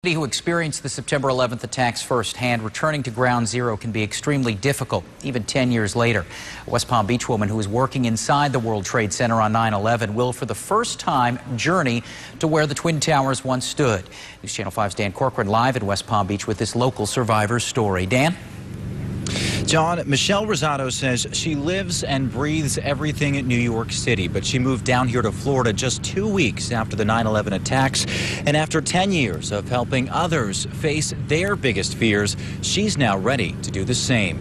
Who experienced the September 11th attacks firsthand, returning to ground zero can be extremely difficult, even 10 years later. A West Palm Beach woman who was working inside the World Trade Center on 9/11 will, for the first time, journey to where the Twin Towers once stood. News Channel 5's Dan Corcoran live in West Palm Beach with this local survivor's story. Dan? John, Michelle Rosado says she lives and breathes everything in New York City, but she moved down here to Florida just 2 weeks after the 9/11 attacks. And after 10 years of helping others face their biggest fears, she's now ready to do the same.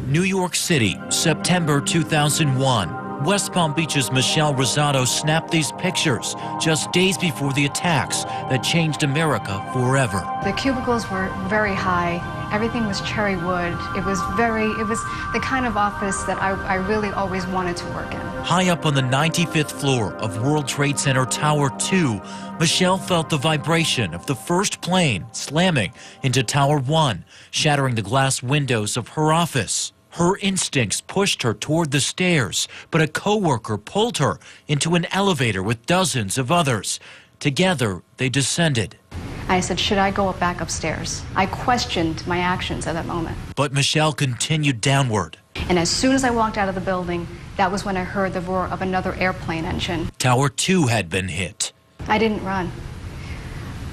New York City, September 2001. West Palm Beach's Michelle Rosado snapped these pictures just days before the attacks that changed America forever. The cubicles were very high. Everything was cherry wood. It was the kind of office that I really always wanted to work in. High up on the 95th floor of World Trade Center Tower 2, Michelle felt the vibration of the first plane slamming into Tower 1, shattering the glass windows of her office. Her instincts pushed her toward the stairs, but a coworker pulled her into an elevator with dozens of others. Together, they descended. I said, should I go back upstairs? I questioned my actions at that moment. But Michelle continued downward. And as soon as I walked out of the building, that was when I heard the roar of another airplane engine. Tower 2 had been hit. I didn't run.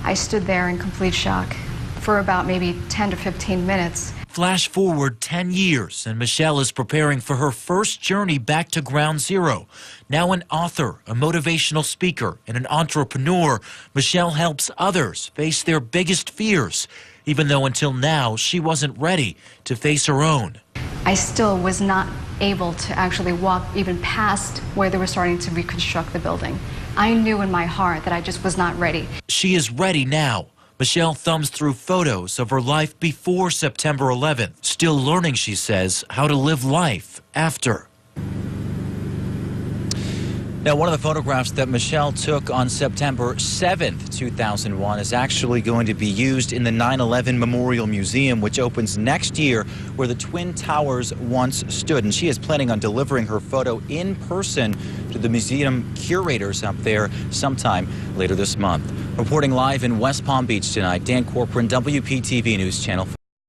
I stood there in complete shock for about maybe 10 to 15 minutes. Flash forward 10 years, and Michelle is preparing for her first journey back to ground zero. Now an author, a motivational speaker, and an entrepreneur, Michelle helps others face their biggest fears, even though until now she wasn't ready to face her own. I still was not able to actually walk even past where they were starting to reconstruct the building. I knew in my heart that I just was not ready. She is ready now. Michelle thumbs through photos of her life before September 11th, still learning, she says, how to live life after. Now, one of the photographs that Michelle took on September 7th, 2001 is actually going to be used in the 9/11 Memorial Museum, which opens next year, where the Twin Towers once stood. And she is planning on delivering her photo in person to the museum curators up there sometime later this month. Reporting live in West Palm Beach tonight, Dan Corcoran, WPTV News Channel 5.